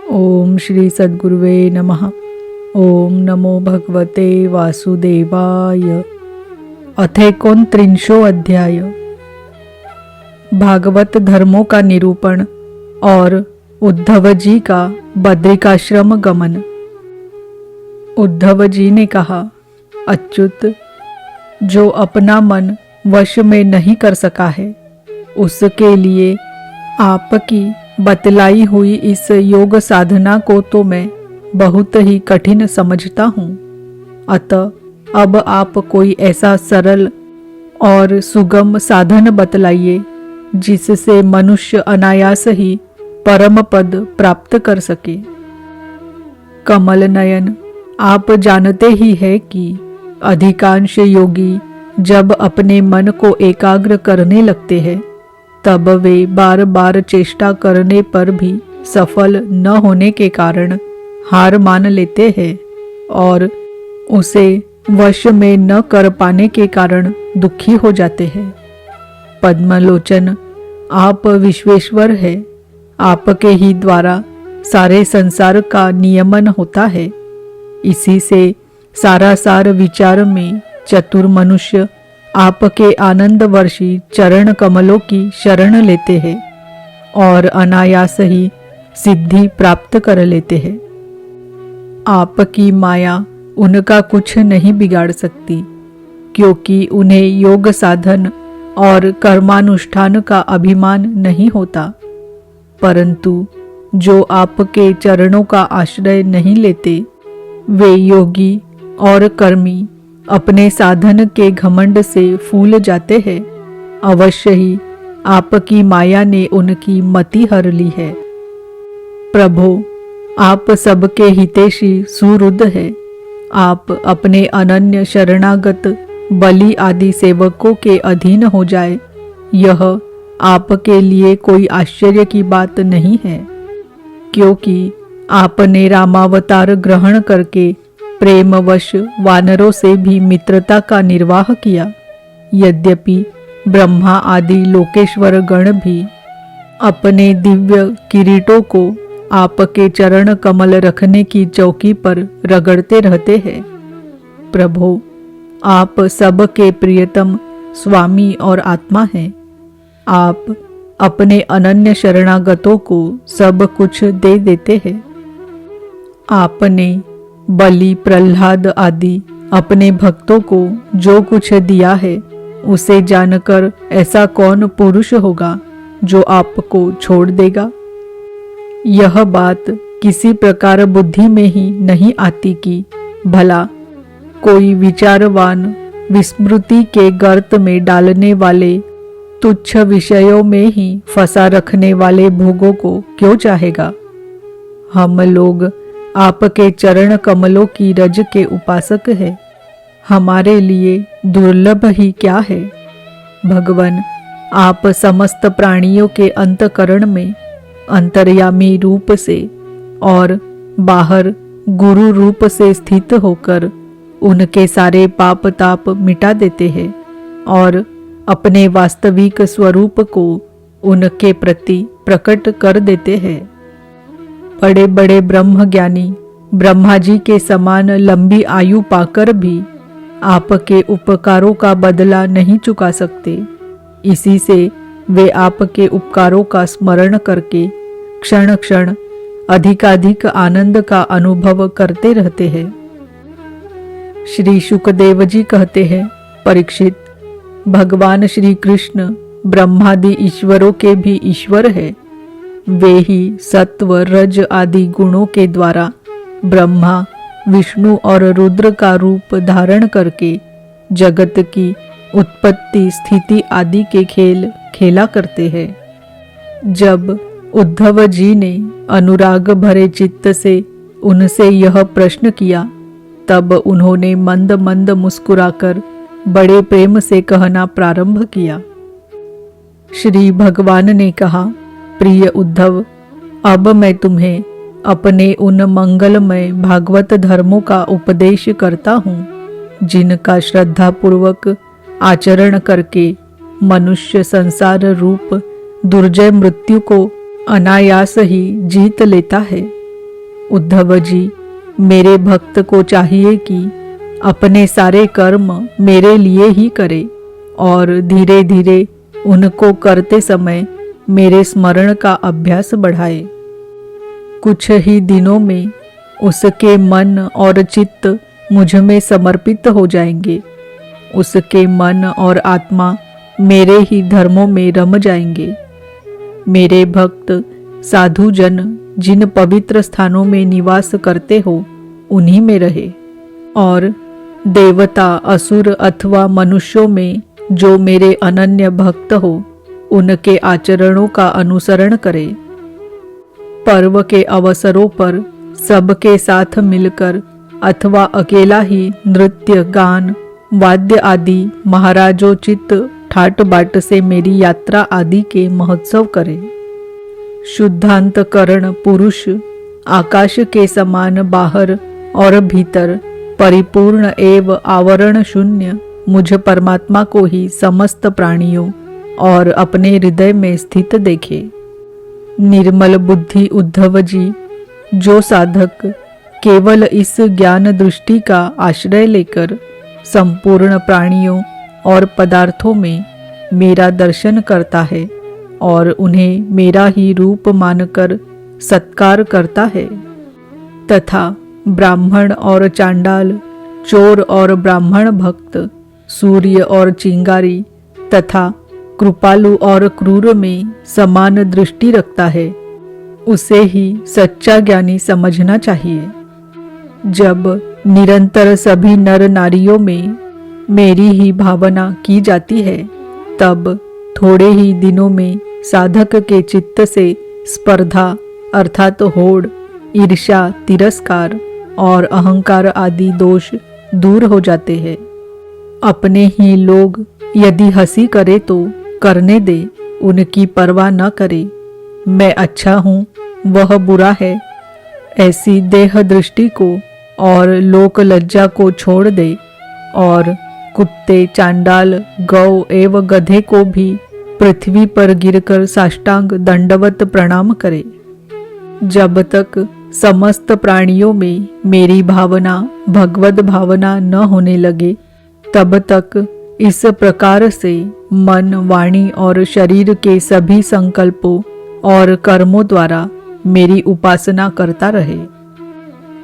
ओम श्री सद्गुरुवे नमः। ओम नमो भगवते वासुदेवाय। अथेकोनत्रिंशो अध्याय। भागवत धर्मों का निरूपण और उद्धव जी का बद्रिकाश्रम गमन। उद्धव जी ने कहा, अच्युत, जो अपना मन वश में नहीं कर सका है, उसके लिए आपकी बतलाई हुई इस योग साधना को तो मैं बहुत ही कठिन समझता हूँ। अतः अब आप कोई ऐसा सरल और सुगम साधन बतलाइए जिससे मनुष्य अनायास ही परम पद प्राप्त कर सके। कमल नयन, आप जानते ही है कि अधिकांश योगी जब अपने मन को एकाग्र करने लगते हैं तब वे बार बार चेष्टा करने पर भी सफल न होने के कारण हार मान लेते हैं और उसे वश में न कर पाने के कारण दुखी हो जाते हैं। पद्मलोचन, आप विश्वेश्वर है, आपके ही द्वारा सारे संसार का नियमन होता है। इसी से सारा सार विचार में चतुर मनुष्य आपके आनंद वर्षी चरण कमलों की शरण लेते हैं और अनायास ही सिद्धि प्राप्त कर लेते हैं। आपकी माया उनका कुछ नहीं बिगाड़ सकती, क्योंकि उन्हें योग साधन और कर्मानुष्ठान का अभिमान नहीं होता। परंतु जो आपके चरणों का आश्रय नहीं लेते, वे योगी और कर्मी अपने साधन के घमंड से फूल जाते हैं। अवश्य ही आपकी माया ने उनकी मति हर ली है। प्रभो, आप सबके हितैषी सुहृद है। आप अपने अनन्य शरणागत बलि आदि सेवकों के अधीन हो जाए, यह आपके लिए कोई आश्चर्य की बात नहीं है, क्योंकि आपने रामावतार ग्रहण करके प्रेमवश वानरों से भी मित्रता का निर्वाह किया। यद्यपि ब्रह्मा आदि लोकेश्वर गण भी अपने दिव्य किरीटों को आपके चरण कमल रखने की चौकी पर रगड़ते रहते हैं। प्रभो, आप सबके प्रियतम स्वामी और आत्मा हैं। आप अपने अनन्य शरणागतों को सब कुछ दे देते हैं। आपने बलि, प्रहलाद आदि अपने भक्तों को जो कुछ दिया है, उसे जानकर ऐसा कौन पुरुष होगा जो आपको छोड़ देगा? यह बात किसी प्रकार बुद्धि में ही नहीं आती कि भला कोई विचारवान विस्मृति के गर्त में डालने वाले तुच्छ विषयों में ही फंसा रखने वाले भोगों को क्यों चाहेगा? हम लोग आपके चरण कमलों की रज के उपासक हैं। हमारे लिए दुर्लभ ही क्या है? भगवन, आप समस्त प्राणियों के अंतकरण में अंतर्यामी रूप से और बाहर गुरु रूप से स्थित होकर उनके सारे पाप ताप मिटा देते हैं और अपने वास्तविक स्वरूप को उनके प्रति प्रकट कर देते हैं। बड़े बड़े ब्रह्म ज्ञानी ब्रह्मा जी के समान लंबी आयु पाकर भी आपके उपकारों का बदला नहीं चुका सकते। इसी से वे आपके उपकारों का स्मरण करके क्षण क्षण अधिकाधिक आनंद का अनुभव करते रहते हैं। श्री शुकदेव जी कहते हैं, परीक्षित, भगवान श्री कृष्ण ब्रह्मादि ईश्वरों के भी ईश्वर है। वे ही सत्व रज आदि गुणों के द्वारा ब्रह्मा, विष्णु और रुद्र का रूप धारण करके जगत की उत्पत्ति, स्थिति आदि के खेल खेला करते हैं। जब उद्धव जी ने अनुराग भरे चित्त से उनसे यह प्रश्न किया, तब उन्होंने मंद मंद मुस्कुराकर बड़े प्रेम से कहना प्रारंभ किया। श्री भगवान ने कहा, प्रिय उद्धव, अब मैं तुम्हें अपने उन मंगलमय भागवत धर्मों का उपदेश करता हूँ जिनका श्रद्धापूर्वक आचरण करके मनुष्य संसार रूप दुर्जय मृत्यु को अनायास ही जीत लेता है। उद्धव जी, मेरे भक्त को चाहिए कि अपने सारे कर्म मेरे लिए ही करे और धीरे धीरे उनको करते समय मेरे स्मरण का अभ्यास बढ़ाए। कुछ ही दिनों में उसके मन और चित्त मुझ में समर्पित हो जाएंगे। उसके मन और आत्मा मेरे ही धर्मों में रम जाएंगे। मेरे भक्त साधु जन जिन पवित्र स्थानों में निवास करते हो उन्हीं में रहे और देवता, असुर अथवा मनुष्यों में जो मेरे अनन्य भक्त हो उनके आचरणों का अनुसरण करे। पर्व के अवसरों पर सबके साथ मिलकर अथवा अकेला ही नृत्य, गान, वाद्य आदि महाराजोचित ठाट बाट से मेरी यात्रा आदि के महोत्सव करे। शुद्धांतकरण पुरुष आकाश के समान बाहर और भीतर परिपूर्ण एवं आवरण शून्य मुझ परमात्मा को ही समस्त प्राणियों और अपने हृदय में स्थित देखे। निर्मल बुद्धि उद्धव जी, जो साधक केवल इस ज्ञान दृष्टि का आश्रय लेकर संपूर्ण प्राणियों और पदार्थों में मेरा दर्शन करता है और उन्हें मेरा ही रूप मानकर सत्कार करता है तथा ब्राह्मण और चांडाल, चोर और ब्राह्मण भक्त, सूर्य और चिंगारी तथा कृपालु और क्रूर में समान दृष्टि रखता है, उसे ही सच्चा ज्ञानी समझना चाहिए। जब निरंतर सभी नर नारियों में मेरी ही भावना की जाती है, तब थोड़े ही दिनों में साधक के चित्त से स्पर्धा अर्थात होड़, ईर्ष्या, तिरस्कार और अहंकार आदि दोष दूर हो जाते हैं। अपने ही लोग यदि हंसी करे तो करने दे, उनकी परवाह न करे। मैं अच्छा हूँ, वह बुरा है, ऐसी देह दृष्टि को और लोक लज्जा को छोड़ दे और कुत्ते, चांडाल, गौ एवं गधे को भी पृथ्वी पर गिरकर साष्टांग दंडवत प्रणाम करे। जब तक समस्त प्राणियों में मेरी भावना भगवद भावना न होने लगे, तब तक इस प्रकार से मन, वाणी और शरीर के सभी संकल्पों और कर्मों द्वारा मेरी उपासना करता रहे।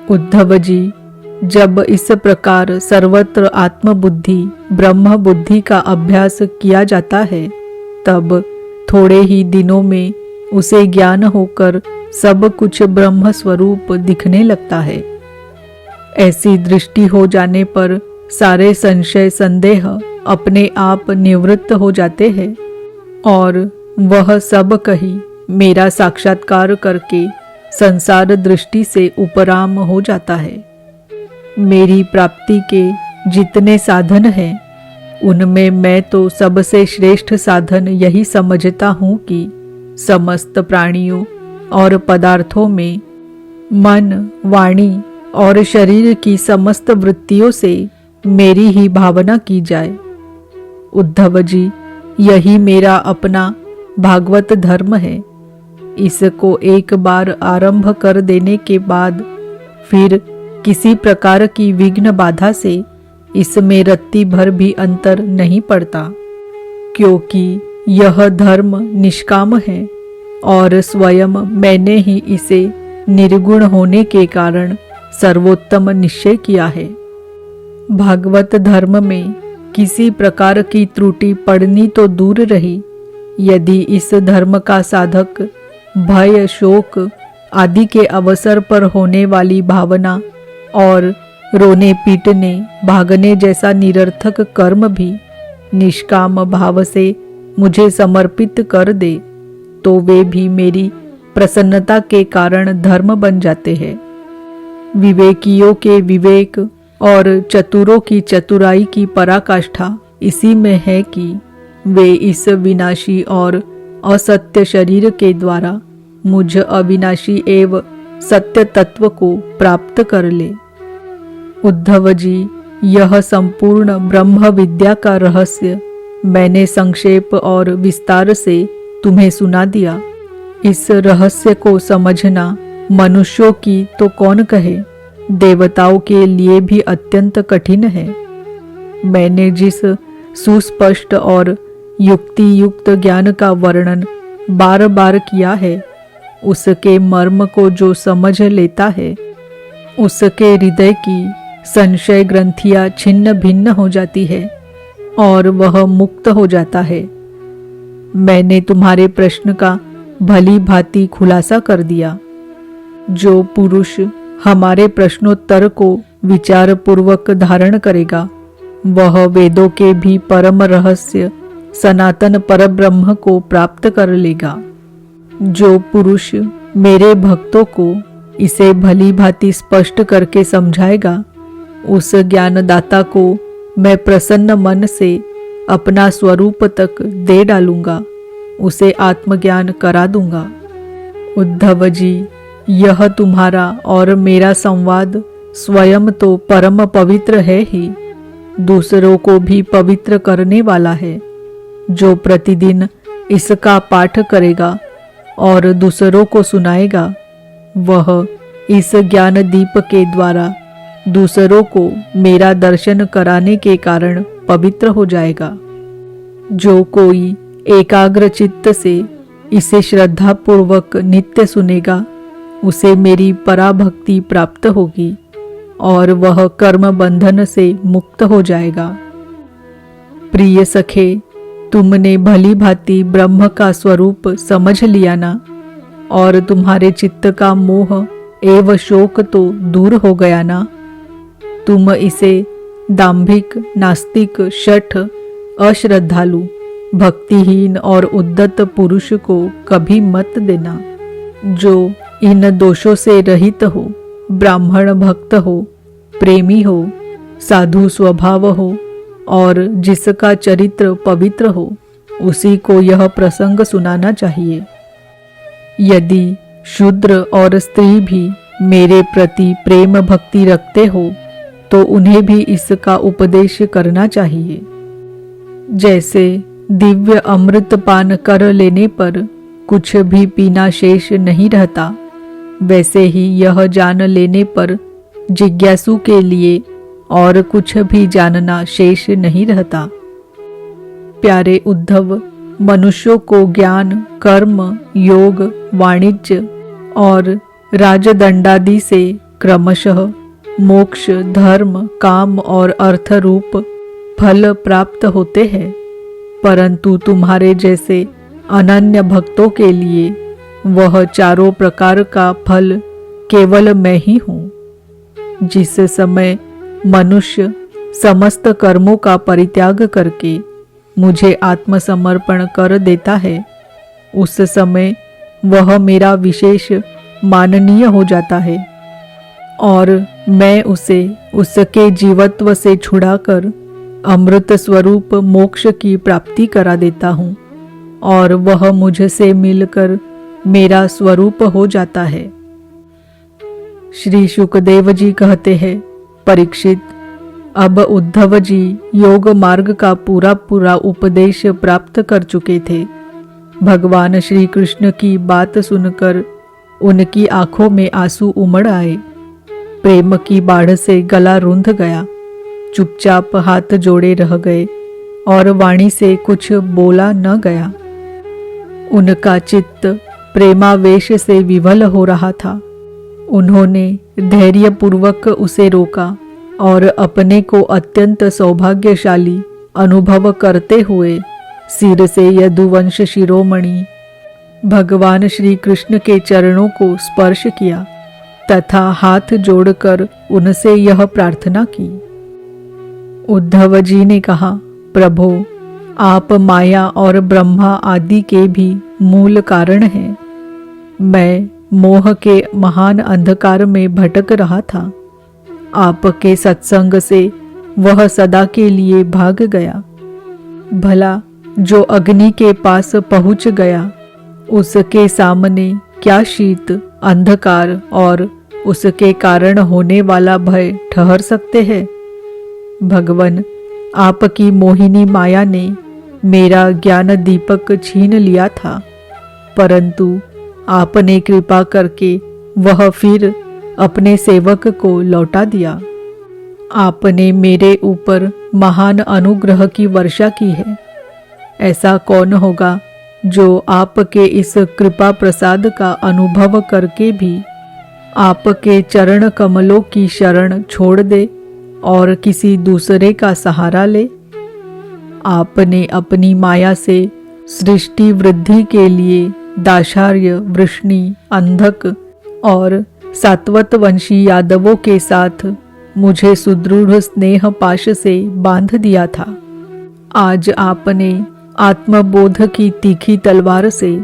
उद्धव जी, जब इस प्रकार सर्वत्र आत्मबुद्धि, ब्रह्म बुद्धि का अभ्यास किया जाता है, तब थोड़े ही दिनों में उसे ज्ञान होकर सब कुछ ब्रह्म स्वरूप दिखने लगता है। ऐसी दृष्टि हो जाने पर सारे संशय संदेह अपने आप निवृत्त हो जाते हैं और वह सब कहीं मेरा साक्षात्कार करके संसार दृष्टि से उपराम हो जाता है। मेरी प्राप्ति के जितने साधन हैं, उनमें मैं तो सबसे श्रेष्ठ साधन यही समझता हूँ कि समस्त प्राणियों और पदार्थों में मन, वाणी और शरीर की समस्त वृत्तियों से मेरी ही भावना की जाए। उद्धव जी, यही मेरा अपना भागवत धर्म है। इसको एक बार आरंभ कर देने के बाद फिर किसी प्रकार की विघ्न बाधा से इसमें रत्ती भर भी अंतर नहीं पड़ता, क्योंकि यह धर्म निष्काम है और स्वयं मैंने ही इसे निर्गुण होने के कारण सर्वोत्तम निश्चय किया है। भागवत धर्म में किसी प्रकार की त्रुटि पड़नी तो दूर रही, यदि इस धर्म का साधक भय, शोक आदि के अवसर पर होने वाली भावना और रोने पीटने भागने जैसा निरर्थक कर्म भी निष्काम भाव से मुझे समर्पित कर दे, तो वे भी मेरी प्रसन्नता के कारण धर्म बन जाते हैं। विवेकियों के विवेक और चतुरों की चतुराई की पराकाष्ठा इसी में है कि वे इस विनाशी और असत्य शरीर के द्वारा मुझ अविनाशी एवं सत्य तत्व को प्राप्त कर ले। उद्धव जी, यह संपूर्ण ब्रह्म विद्या का रहस्य मैंने संक्षेप और विस्तार से तुम्हें सुना दिया। इस रहस्य को समझना मनुष्यों की तो कौन कहे, देवताओं के लिए भी अत्यंत कठिन है। मैंने जिस सुस्पष्ट और युक्ति युक्त ज्ञान का वर्णन बार बार किया है, उसके मर्म को जो समझ लेता है, उसके हृदय की संशय ग्रंथियां छिन्न भिन्न हो जाती है और वह मुक्त हो जाता है। मैंने तुम्हारे प्रश्न का भली भांति खुलासा कर दिया। जो पुरुष हमारे प्रश्नोत्तर को विचार पूर्वक धारण करेगा, वह वेदों के भी परम रहस्य सनातन परब्रह्म को प्राप्त कर लेगा। जो पुरुष मेरे भक्तों को इसे भली भांति स्पष्ट करके समझाएगा, उस ज्ञानदाता को मैं प्रसन्न मन से अपना स्वरूप तक दे डालूंगा, उसे आत्मज्ञान करा दूंगा। उद्धव जी, यह तुम्हारा और मेरा संवाद स्वयं तो परम पवित्र है ही, दूसरों को भी पवित्र करने वाला है। जो प्रतिदिन इसका पाठ करेगा और दूसरों को सुनाएगा, वह इस ज्ञान दीप के द्वारा दूसरों को मेरा दर्शन कराने के कारण पवित्र हो जाएगा। जो कोई एकाग्र चित्त से इसे श्रद्धापूर्वक नित्य सुनेगा, उसे मेरी पराभक्ति प्राप्त होगी और वह कर्म बंधन से मुक्त हो जाएगा। प्रिय सखे, तुमने भली भांति ब्रह्म का स्वरूप समझ लिया ना, और तुम्हारे चित्त का मोह एवं शोक तो दूर हो गया ना। तुम इसे दाम्भिक, नास्तिक, शठ, अश्रद्धालु, भक्तिहीन और उद्धत पुरुष को कभी मत देना। जो इन दोषों से रहित हो, ब्राह्मण भक्त हो, प्रेमी हो, साधु स्वभाव हो और जिसका चरित्र पवित्र हो, उसी को यह प्रसंग सुनाना चाहिए। यदि शूद्र और स्त्री भी मेरे प्रति प्रेम भक्ति रखते हो, तो उन्हें भी इसका उपदेश करना चाहिए। जैसे दिव्य अमृत पान कर लेने पर कुछ भी पीना शेष नहीं रहता, वैसे ही यह जान लेने पर जिज्ञासु के लिए और कुछ भी जानना शेष नहीं रहता। प्यारे उद्धव, मनुष्यों को ज्ञान, कर्म, योग, वाणिज्य और राजदंडादि से क्रमशः मोक्ष, धर्म, काम और अर्थ रूप फल प्राप्त होते हैं, परंतु तुम्हारे जैसे अनन्य भक्तों के लिए वह चारों प्रकार का फल केवल मैं ही हूँ। जिस समय मनुष्य समस्त कर्मों का परित्याग करके मुझे आत्मसमर्पण कर देता है, उस समय वह मेरा विशेष माननीय हो जाता है और मैं उसे उसके जीवत्व से छुड़ाकर अमृत स्वरूप मोक्ष की प्राप्ति करा देता हूँ और वह मुझसे मिलकर मेरा स्वरूप हो जाता है। श्री शुकदेव जी कहते हैं, परीक्षित, अब उद्धव जी योग मार्ग का पूरा पूरा उपदेश प्राप्त कर चुके थे। भगवान श्री कृष्ण की बात सुनकर उनकी आंखों में आंसू उमड़ आए। प्रेम की बाढ़ से गला रूंध गया, चुपचाप हाथ जोड़े रह गए और वाणी से कुछ बोला न गया। उनका चित्त प्रेमावेश से विवल हो रहा था। उन्होंने धैर्यपूर्वक उसे रोका और अपने को अत्यंत सौभाग्यशाली अनुभव करते हुए सिर से यदुवंश शिरोमणि भगवान श्री कृष्ण के चरणों को स्पर्श किया तथा हाथ जोड़कर उनसे यह प्रार्थना की। उद्धव जी ने कहा, प्रभो, आप माया और ब्रह्मा आदि के भी मूल कारण हैं। मैं मोह के महान अंधकार में भटक रहा था। आपके सत्संग से वह सदा के लिए भाग गया। भला जो अग्नि के पास पहुंच गया, उसके सामने क्या शीत, अंधकार और उसके कारण होने वाला भय ठहर सकते हैं? भगवन, आपकी मोहिनी माया ने मेरा ज्ञान दीपक छीन लिया था, परंतु आपने कृपा करके वह फिर अपने सेवक को लौटा दिया। आपने मेरे ऊपर महान अनुग्रह की वर्षा की है। ऐसा कौन होगा जो आपके इस कृपा प्रसाद का अनुभव करके भी आपके चरण कमलों की शरण छोड़ दे और किसी दूसरे का सहारा ले। आपने अपनी माया से सृष्टि वृद्धि के लिए दाशार्य, वृष्णि, अंधक और सात्वतवंशी यादवों के साथ मुझे सुदृढ़ स्नेह पाश से बांध दिया था। आज आपने आत्मबोध की तीखी तलवार से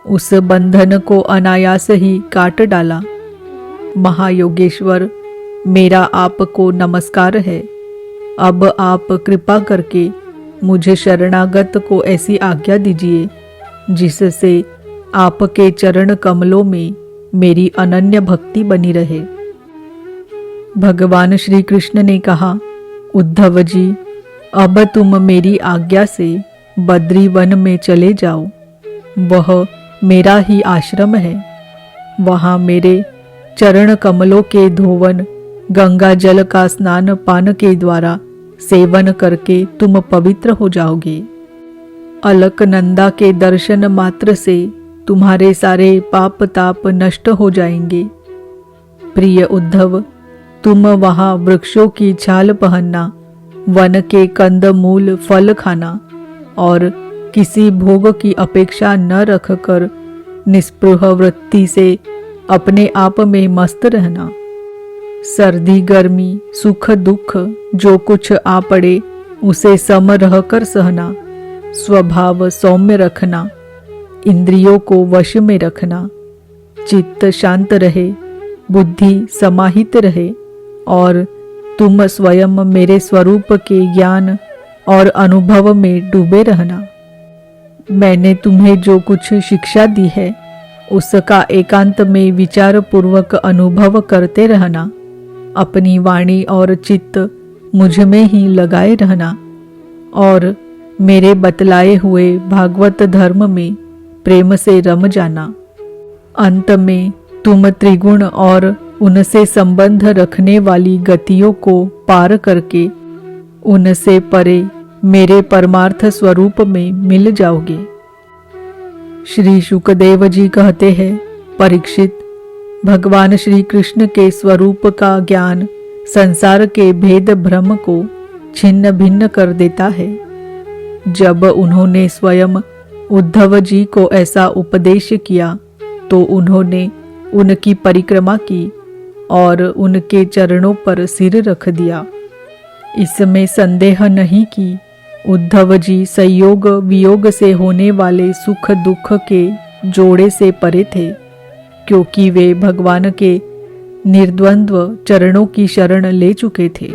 उस बंधन को अनायास ही काट डाला। महायोगेश्वर, मेरा आपको नमस्कार है। अब आप कृपा करके मुझे शरणागत को ऐसी आज्ञा दीजिए जिससे आपके चरण कमलों में मेरी अनन्य भक्ति बनी रहे। भगवान श्री कृष्ण ने कहा, उद्धव जी, अब तुम मेरी आज्ञा से बद्री वन में चले जाओ। वह मेरा ही आश्रम है। वहाँ मेरे चरण कमलों के धोवन, गंगा जल का स्नान पान के द्वारा सेवन करके तुम पवित्र हो जाओगे। अलकनंदा के दर्शन मात्र से तुम्हारे सारे पाप ताप नष्ट हो जाएंगे। प्रिय उद्धव, तुम वहाँ वृक्षों की छाल पहनना, वन के कंद मूल फल खाना और किसी भोग की अपेक्षा न रखकर निस्पृह वृत्ति से अपने आप में मस्त रहना। सर्दी गर्मी सुख दुख जो कुछ आ पड़े उसे सम रहकर सहना, स्वभाव सौम्य रखना, इंद्रियों को वश में रखना, चित्त शांत रहे, बुद्धि समाहित रहे और तुम स्वयं मेरे स्वरूप के ज्ञान और अनुभव में डूबे रहना। मैंने तुम्हें जो कुछ शिक्षा दी है उसका एकांत में विचार पूर्वक अनुभव करते रहना। अपनी वाणी और चित्त मुझ में ही लगाए रहना और मेरे बतलाए हुए भागवत धर्म में प्रेम से रम जाना। अंत में तुम त्रिगुण और उनसे संबंध रखने वाली गतियों को पार करके उनसे परे मेरे परमार्थ स्वरूप में मिल जाओगे। श्री शुकदेव जी कहते हैं, परीक्षित, भगवान श्री कृष्ण के स्वरूप का ज्ञान संसार के भेद भ्रम को छिन्न भिन्न कर देता है। जब उन्होंने स्वयं उद्धव जी को ऐसा उपदेश किया तो उन्होंने उनकी परिक्रमा की और उनके चरणों पर सिर रख दिया। इसमें संदेह नहीं कि उद्धव जी संयोग वियोग से होने वाले सुख दुख के जोड़े से परे थे, क्योंकि वे भगवान के निर्द्वंद्व चरणों की शरण ले चुके थे।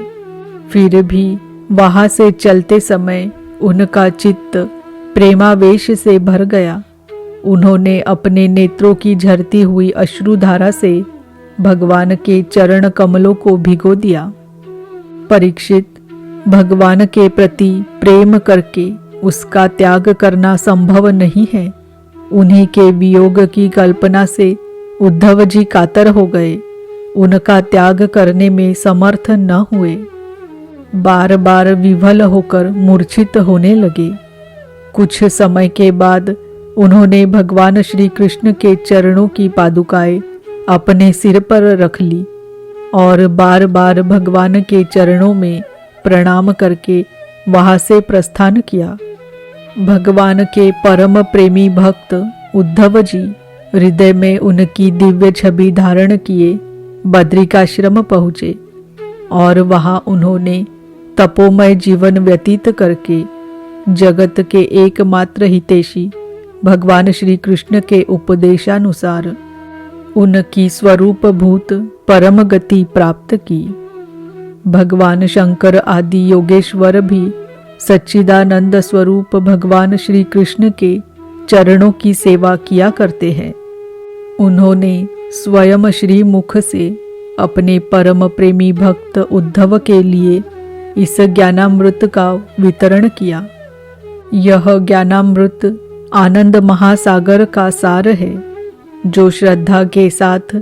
फिर भी वहां से चलते समय उनका चित्त प्रेमावेश से भर गया। उन्होंने अपने नेत्रों की झरती हुई अश्रुधारा से भगवान के चरण कमलों को भिगो दिया। परीक्षित, भगवान के प्रति प्रेम करके उसका त्याग करना संभव नहीं है। उन्हीं के वियोग की कल्पना से उद्धव जी कातर हो गए, उनका त्याग करने में समर्थ न हुए, बार बार विवल होकर मूर्छित होने लगे। कुछ समय के बाद उन्होंने भगवान श्री कृष्ण के चरणों की पादुकाएं अपने सिर पर रख ली और बार बार भगवान के चरणों में प्रणाम करके वहां से प्रस्थान किया। भगवान के परम प्रेमी भक्त उद्धव जी हृदय में उनकी दिव्य छवि धारण किए बद्रिकाश्रम पहुँचे और वहां उन्होंने तपोमय जीवन व्यतीत करके जगत के एकमात्र हितैषी भगवान श्री कृष्ण के उपदेशानुसार उनकी स्वरूपभूत परम गति प्राप्त की। भगवान शंकर आदि योगेश्वर भी सच्चिदानंद स्वरूप भगवान श्री कृष्ण के चरणों की सेवा किया करते हैं। उन्होंने स्वयं श्री मुख से अपने परम प्रेमी भक्त उद्धव के लिए इस ज्ञानामृत का वितरण किया। यह ज्ञानामृत आनंद महासागर का सार है, जो श्रद्धा के साथ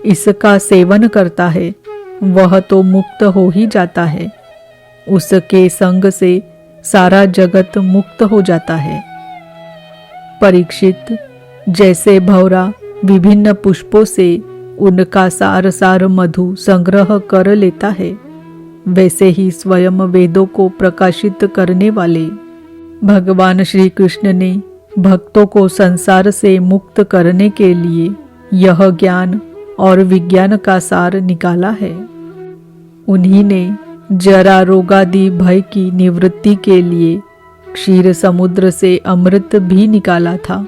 इसका सेवन करता है वह तो मुक्त हो ही जाता है। उसके संग से सारा जगत मुक्त हो जाता है। परीक्षित, जैसे भौरा विभिन्न पुष्पों से उनका सार सार मधु संग्रह कर लेता है, वैसे ही स्वयं वेदों को प्रकाशित करने वाले भगवान श्री कृष्ण ने भक्तों को संसार से मुक्त करने के लिए यह ज्ञान और विज्ञान का सार निकाला है। उन्हीं ने जरा रोगादि भय की निवृत्ति के लिए क्षीर समुद्र से अमृत भी निकाला था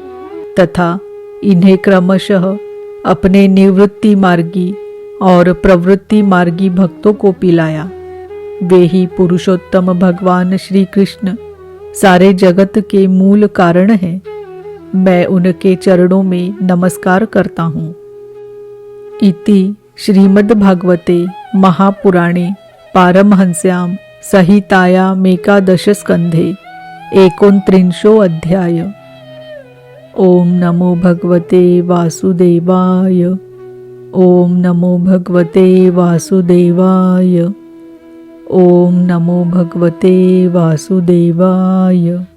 तथा इन्हें क्रमशः अपने निवृत्ति मार्गी और प्रवृत्ति मार्गी भक्तों को पिलाया। वे ही पुरुषोत्तम भगवान श्री कृष्ण सारे जगत के मूल कारण हैं। मैं उनके चरणों में नमस्कार करता हूँ। इति श्रीमद्भागवते महापुराणे पारमहंस्यां संहितायामेकादशस्कन्धे 29 अध्याय। ओम नमो भगवते वासुदेवाय। ओम नमो भगवते वासुदेवाय। ओम नमो भगवते वासुदेवाय।